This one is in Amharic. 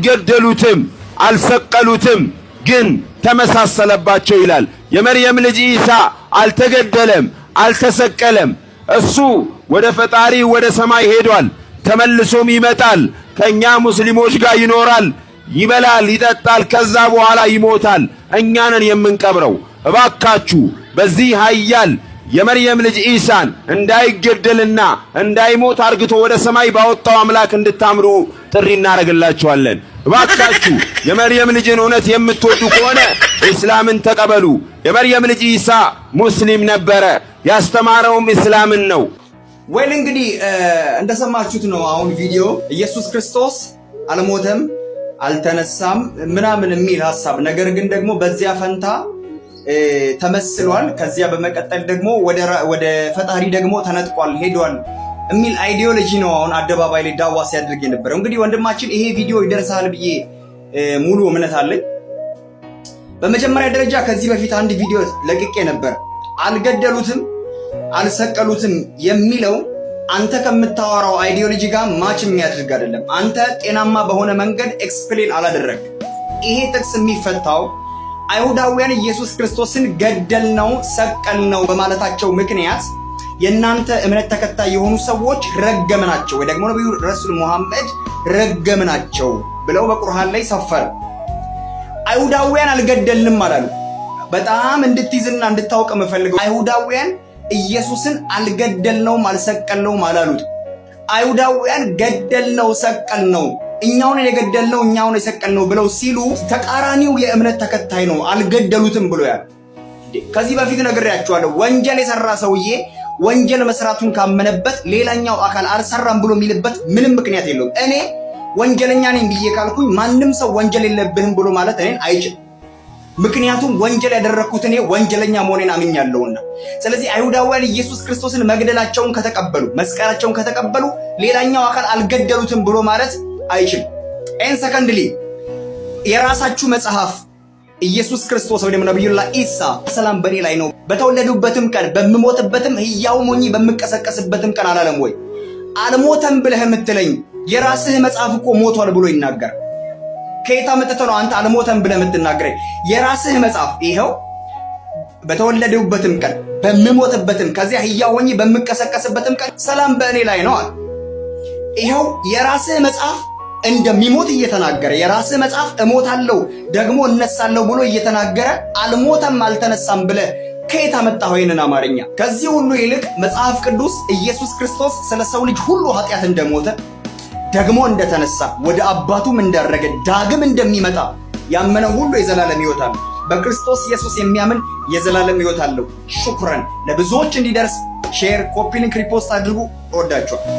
ገደሉትም አልሰቀሉትም ግን ተመሳሰለባቸው ይላል። የመርየም ልጅ ኢሳ አልተገደለም አልተሰቀለም። እሱ ወደ ፈጣሪ ወደ ሰማይ ሄዷል። ተመልሶም ይመጣል። ከኛ ሙስሊሞች ጋር ይኖራል፣ ይበላል፣ ይጠጣል፣ ከዛ በኋላ ይሞታል። እኛ ነን የምንቀብረው። እባካችሁ በዚህ ኃያል የመርየም ልጅ ኢሳን እንዳይገደልና እንዳይሞት አርግቶ ወደ ሰማይ ባወጣው አምላክ እንድታምሩ ጥሪ እናደርግላችኋለን። እባካችሁ የመርየም ልጅን እውነት የምትወዱ ከሆነ እስላምን ተቀበሉ። የመርየም ልጅ ኢሳ ሙስሊም ነበረ፣ ያስተማረውም እስላምን ነው። ወይል እንግዲህ እንደሰማችሁት ነው። አሁን ቪዲዮ ኢየሱስ ክርስቶስ አልሞተም አልተነሳም ምናምን የሚል ሐሳብ፣ ነገር ግን ደግሞ በዚያ ፈንታ ተመስሏል። ከዚያ በመቀጠል ደግሞ ወደ ፈጣሪ ደግሞ ተነጥቋል ሄዷል የሚል አይዲዮሎጂ ነው አሁን አደባባይ ላይ ዳዋ ሲያደርግ የነበረው። እንግዲህ ወንድማችን ይሄ ቪዲዮ ይደርሳል ብዬ ሙሉ እምነት አለኝ። በመጀመሪያ ደረጃ ከዚህ በፊት አንድ ቪዲዮ ለቅቄ ነበር። አልገደሉትም አልሰቀሉትም የሚለው አንተ ከምታወራው አይዲዮሎጂ ጋር ማች የሚያደርግ አይደለም። አንተ ጤናማ በሆነ መንገድ ኤክስፕሌን አላደረግ። ይሄ ጥቅስ የሚፈታው አይሁዳውያን ኢየሱስ ክርስቶስን ገደልነው ሰቀልነው በማለታቸው ምክንያት የእናንተ እምነት ተከታይ የሆኑ ሰዎች ረገምናቸው ወይ ደግሞ ነብዩ ረሱል መሐመድ ረገምናቸው ብለው በቁርአን ላይ ሰፈረ። አይሁዳውያን አልገደልንም አላሉ። በጣም እንድትይዝና እንድታውቅ የምፈልገው አይሁዳውያን ኢየሱስን አልገደልነውም አልሰቀልነውም አላሉት። አይሁዳውያን ገደልነው ሰቀልነው፣ እኛውን የገደልነው እኛውን የሰቀልነው ብለው ሲሉ ተቃራኒው የእምነት ተከታይ ነው አልገደሉትም ብሎ ያለ። ከዚህ በፊት ነግሬያችኋለሁ። ወንጀል የሰራ ሰውዬ ወንጀል መስራቱን ካመነበት ሌላኛው አካል አልሰራም ብሎ የሚልበት ምንም ምክንያት የለውም። እኔ ወንጀለኛ ነኝ ብዬ ካልኩኝ ማንም ሰው ወንጀል የለብህም ብሎ ማለት እኔን አይችልም። ምክንያቱም ወንጀል ያደረኩት እኔ ወንጀለኛ መሆኔን አምኛለሁና። ስለዚህ አይሁዳውያን ኢየሱስ ክርስቶስን መግደላቸውን ከተቀበሉ መስቀላቸውን ከተቀበሉ ሌላኛው አካል አልገደሉትም ብሎ ማለት አይችልም። ሰከንድሊ የራሳችሁ መጽሐፍ ኢየሱስ ክርስቶስ ወይም ነብዩላህ ኢሳ ሰላም በኔ ላይ ነው በተወለዱበትም ቀን በመሞትበትም ሕያው ሞኝ በመቀሰቀስበትም ቀን አላለም ወይ? አልሞተም ብለህ የምትለኝ የራስህ መጽሐፍ እኮ ሞቷል ብሎ ይናገር። ከየት አመጣህ ነው አንተ አልሞተም ብለህ የምትናገረኝ? የራስህ መጽሐፍ ይሄው በተወለዱበትም ቀን በመሞትበትም ከዚያ ሕያው ሆኜ በመቀሰቀስበትም ቀን ሰላም በእኔ ላይ ነው አለ። ይሄው የራስህ መጽሐፍ እንደሚሞት እየተናገረ የራስህ መጽሐፍ እሞታለሁ ደግሞ እነሳለሁ ብሎ እየተናገረ አልሞተም አልተነሳም ብለህ ከየት አመጣኸው ይሄንን አማርኛ? ከዚህ ሁሉ ይልቅ መጽሐፍ ቅዱስ ኢየሱስ ክርስቶስ ስለ ሰው ልጅ ሁሉ ኃጢአት እንደሞተ ደግሞ እንደተነሳ ወደ አባቱም እንዳረገ ዳግም እንደሚመጣ ያመነው ሁሉ የዘላለም ሕይወት አለው። በክርስቶስ ኢየሱስ የሚያምን የዘላለም ሕይወት አለው። ሹክራን። ለብዙዎች እንዲደርስ ሼር፣ ኮፒ ሊንክ፣ ሪፖስት አድርጉ። እወዳችኋለሁ።